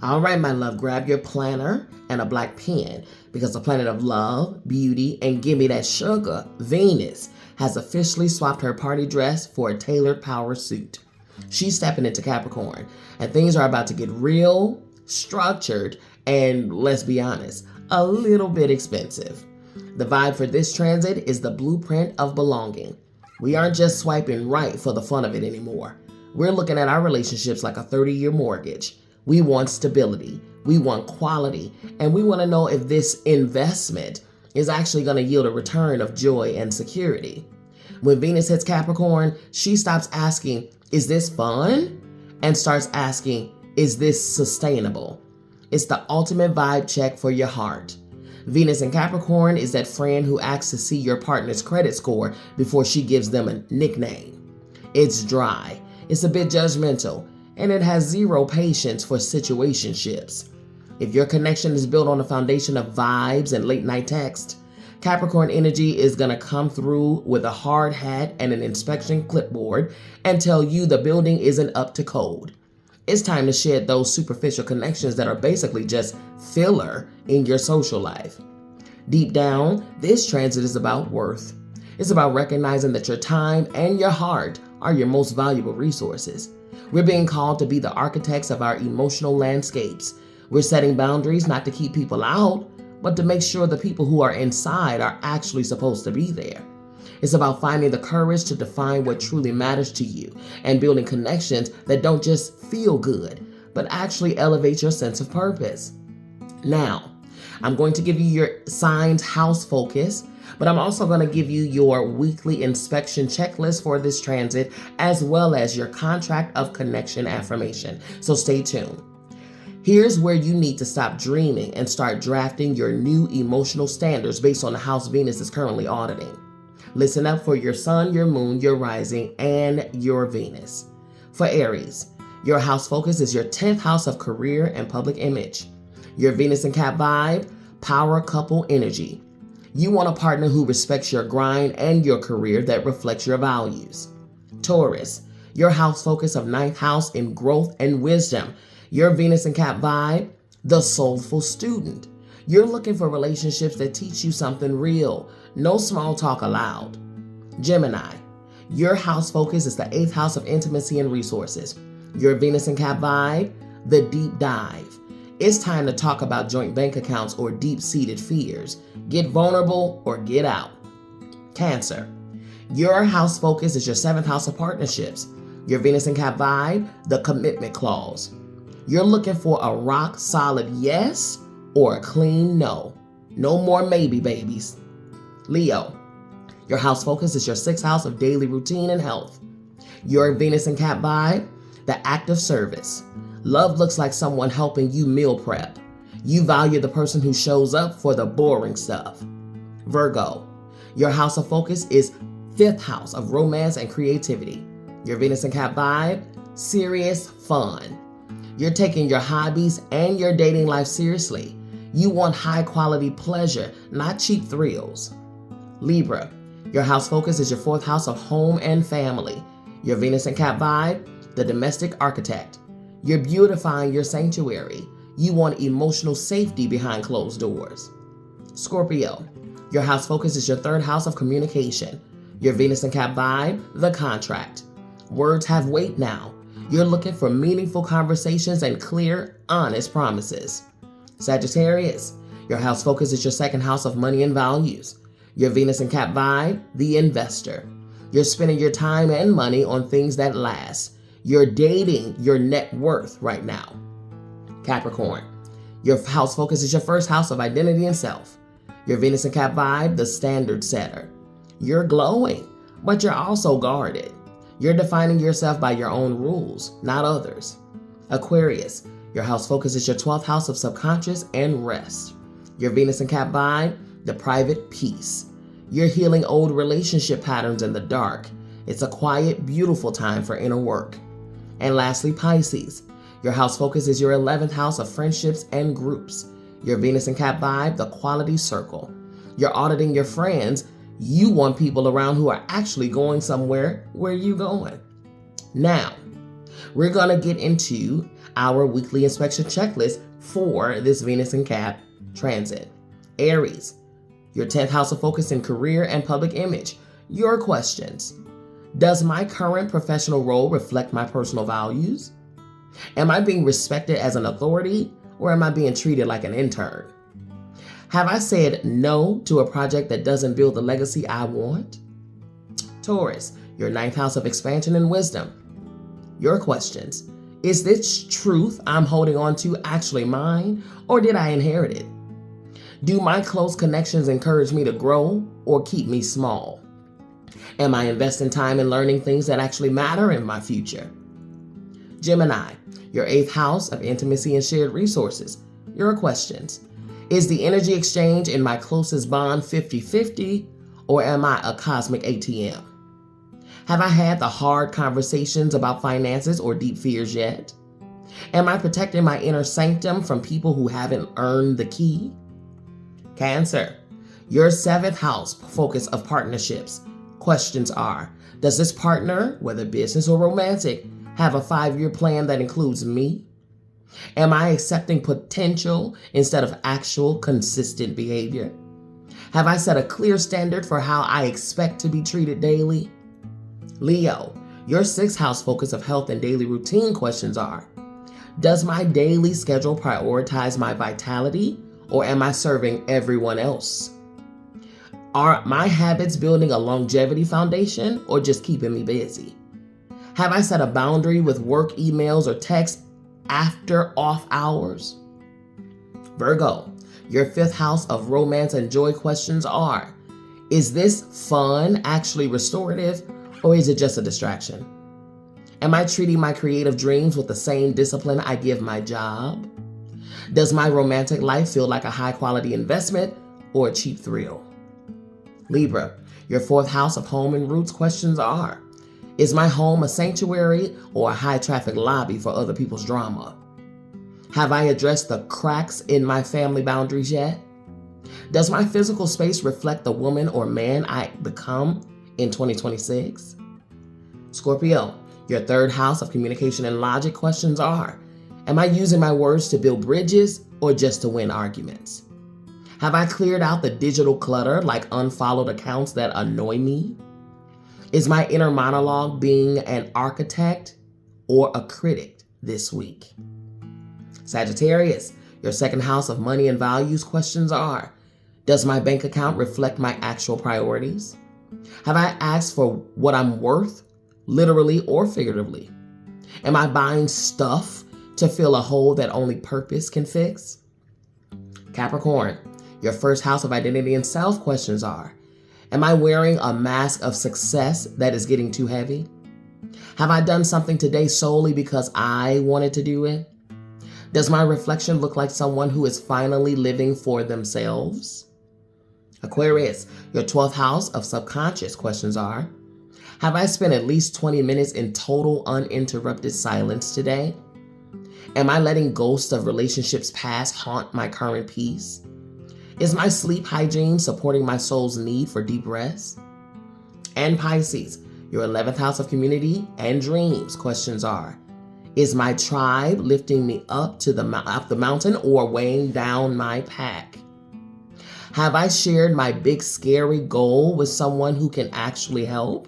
All right, my love, grab your planner and a black pen because the planet of love, beauty, and give me that sugar, Venus, has officially swapped her party dress for a tailored power suit. She's stepping into Capricorn, and things are about to get real, structured, and let's be honest, a little bit expensive. The vibe for this transit is the blueprint of belonging. We aren't just swiping right for the fun of it anymore. We're looking at our relationships like a 30-year mortgage. We want stability, we want quality, and we want to know if this investment is actually going to yield a return of joy and security. When Venus hits Capricorn, she stops asking, is this fun? And starts asking, is this sustainable? It's the ultimate vibe check for your heart. Venus in Capricorn is that friend who asks to see your partner's credit score before she gives them a nickname. It's dry, it's a bit judgmental, and it has zero patience for situationships. If your connection is built on a foundation of vibes and late night text, Capricorn energy is going to come through with a hard hat and an inspection clipboard and tell you the building isn't up to code. It's time to shed those superficial connections that are basically just filler in your social life. Deep down, this transit is about worth. It's about recognizing that your time and your heart are your most valuable resources. We're being called to be the architects of our emotional landscapes. We're setting boundaries not to keep people out, but to make sure the people who are inside are actually supposed to be there. It's about finding the courage to define what truly matters to you and building connections that don't just feel good, but actually elevate your sense of purpose. Now, I'm going to give you your sign's house focus, but I'm also going to give you your weekly inspection checklist for this transit, as well as your contract of connection affirmation. So stay tuned. Here's where you need to stop dreaming and start drafting your new emotional standards based on the house Venus is currently auditing. Listen up for your sun, your moon, your rising, and your Venus. For Aries, your house focus is your 10th house of career and public image. Your Venus and Cap vibe, power couple energy. You want a partner who respects your grind and your career that reflects your values. Taurus, your house focus of 9th house in growth and wisdom. Your Venus and Cap vibe, the soulful student. You're looking for relationships that teach you something real. No small talk allowed. Gemini, your house focus is the 8th house of intimacy and resources. Your Venus and Cap vibe, the deep dive. It's time to talk about joint bank accounts or deep-seated fears. Get vulnerable or get out. Cancer, your house focus is your 7th house of partnerships. Your Venus and Cap vibe, the commitment clause. You're looking for a rock-solid yes or a clean no. No more maybe babies. Leo, your house focus is your 6th house of daily routine and health. Your Venus and Cap vibe, the act of service. Love looks like someone helping you meal prep. You value the person who shows up for the boring stuff. Virgo, your house of focus is 5th house of romance and creativity. Your Venus and Cap vibe, serious fun. You're taking your hobbies and your dating life seriously. You want high quality pleasure, not cheap thrills. Libra, your house focus is your 4th house of home and family. Your Venus and Cap vibe, the domestic architect. You're beautifying your sanctuary. You want emotional safety behind closed doors. Scorpio, your house focus is your 3rd house of communication. Your Venus and Cap vibe, the contract. Words have weight now. You're looking for meaningful conversations and clear, honest promises. Sagittarius, your house focus is your 2nd house of money and values. Your Venus and Cap vibe, the investor. You're spending your time and money on things that last. You're dating your net worth right now. Capricorn, your house focus is your 1st house of identity and self. Your Venus and Cap vibe, the standard setter. You're glowing, but you're also guarded. You're defining yourself by your own rules, not others. Aquarius, your house focus is your 12th house of subconscious and rest. Your Venus and Cap vibe, the private peace. You're healing old relationship patterns in the dark. It's a quiet, beautiful time for inner work. And lastly, Pisces, your house focus is your 11th house of friendships and groups. Your Venus and Cap vibe, the quality circle. You're auditing your friends. You want people around who are actually going somewhere where you're going. Now, we're going to get into our weekly inspection checklist for this Venus in Cap transit. Aries, your 10th house of focus in career and public image. Your questions. Does my current professional role reflect my personal values? Am I being respected as an authority, or am I being treated like an intern? Have I said no to a project that doesn't build the legacy I want? Taurus, your 9th house of expansion and wisdom. Your questions. Is this truth I'm holding on to actually mine, or did I inherit it? Do my close connections encourage me to grow or keep me small? Am I investing time in learning things that actually matter in my future? Gemini, your 8th house of intimacy and shared resources. Your questions. Is the energy exchange in my closest bond 50-50, or am I a cosmic ATM? Have I had the hard conversations about finances or deep fears yet? Am I protecting my inner sanctum from people who haven't earned the key? Cancer, your 7th house focus of partnerships. Questions are, does this partner, whether business or romantic, have a 5-year plan that includes me? Am I accepting potential instead of actual consistent behavior? Have I set a clear standard for how I expect to be treated daily? Leo, your 6th house focus of health and daily routine questions are, does my daily schedule prioritize my vitality, or am I serving everyone else? Are my habits building a longevity foundation or just keeping me busy? Have I set a boundary with work emails or texts after off hours? Virgo, your 5th house of romance and joy questions are, is this fun actually restorative, or is it just a distraction? Am I treating my creative dreams with the same discipline I give my job? Does my romantic life feel like a high-quality investment or a cheap thrill? Libra, your 4th house of home and roots questions are, is my home a sanctuary or a high-traffic lobby for other people's drama? Have I addressed the cracks in my family boundaries yet? Does my physical space reflect the woman or man I become in 2026? Scorpio, your 3rd house of communication and logic questions are, am I using my words to build bridges or just to win arguments? Have I cleared out the digital clutter like unfollowed accounts that annoy me? Is my inner monologue being an architect or a critic this week? Sagittarius, your 2nd house of money and values questions are, does my bank account reflect my actual priorities? Have I asked for what I'm worth, literally or figuratively? Am I buying stuff to fill a hole that only purpose can fix? Capricorn, your 1st house of identity and self questions are, am I wearing a mask of success that is getting too heavy? Have I done something today solely because I wanted to do it? Does my reflection look like someone who is finally living for themselves? Aquarius, your 12th house of subconscious questions are, have I spent at least 20 minutes in total uninterrupted silence today? Am I letting ghosts of relationships past haunt my current peace? Is my sleep hygiene supporting my soul's need for deep rest? And Pisces, your 11th house of community and dreams questions are, is my tribe lifting me up the mountain or weighing down my pack? Have I shared my big scary goal with someone who can actually help?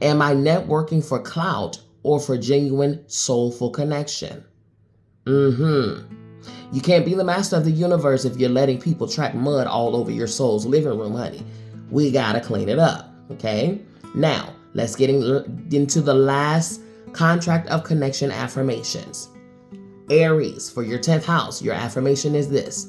Am I networking for clout or for genuine soulful connection? You can't be the master of the universe if you're letting people track mud all over your soul's living room, honey. We gotta clean it up, okay? Now, let's get into the last contract of connection affirmations. Aries, for your 10th house, your affirmation is this: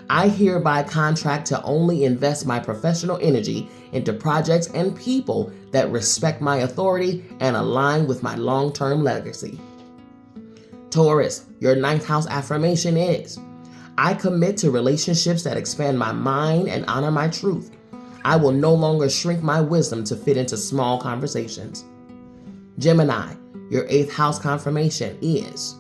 I hereby contract to only invest my professional energy into projects and people that respect my authority and align with my long-term legacy. Taurus, your 9th house affirmation is, I commit to relationships that expand my mind and honor my truth. I will no longer shrink my wisdom to fit into small conversations. Gemini, your 8th house confirmation is,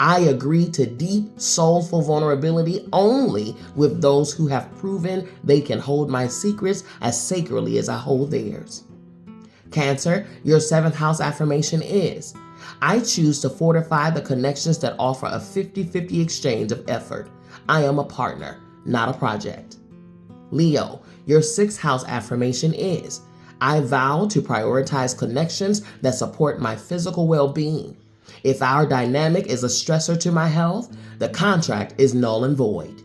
I agree to deep, soulful vulnerability only with those who have proven they can hold my secrets as sacredly as I hold theirs. Cancer, your 7th house affirmation is, I choose to fortify the connections that offer a 50-50 exchange of effort. I am a partner, not a project. Leo, your 6th house affirmation is, I vow to prioritize connections that support my physical well-being. If our dynamic is a stressor to my health, the contract is null and void.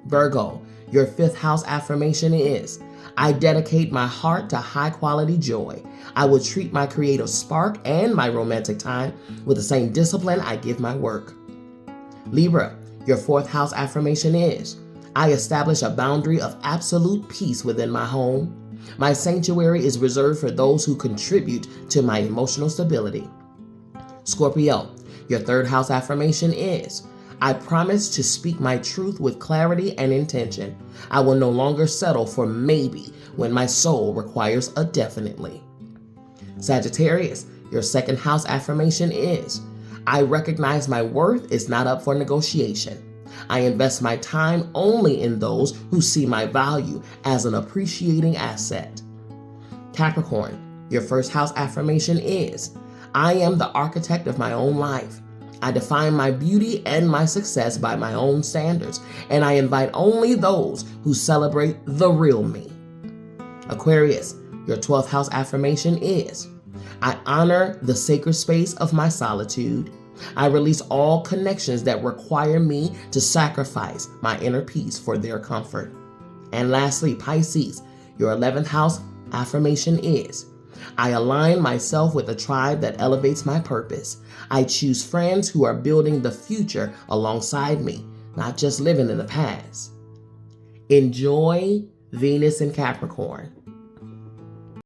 Virgo, your 5th house affirmation is, I dedicate my heart to high-quality joy. I will treat my creative spark and my romantic time with the same discipline I give my work. Libra, your 4th house affirmation is, I establish a boundary of absolute peace within my home. My sanctuary is reserved for those who contribute to my emotional stability. Scorpio, your 3rd house affirmation is, I promise to speak my truth with clarity and intention. I will no longer settle for maybe when my soul requires a definitely. Sagittarius, your 2nd house affirmation is, I recognize my worth is not up for negotiation. I invest my time only in those who see my value as an appreciating asset. Capricorn, your 1st house affirmation is, I am the architect of my own life. I define my beauty and my success by my own standards, and I invite only those who celebrate the real me. Aquarius, your 12th house affirmation is, I honor the sacred space of my solitude. I release all connections that require me to sacrifice my inner peace for their comfort. And lastly, Pisces, your 11th house affirmation is, I align myself with a tribe that elevates my purpose. I choose friends who are building the future alongside me, not just living in the past. Enjoy Venus in Capricorn.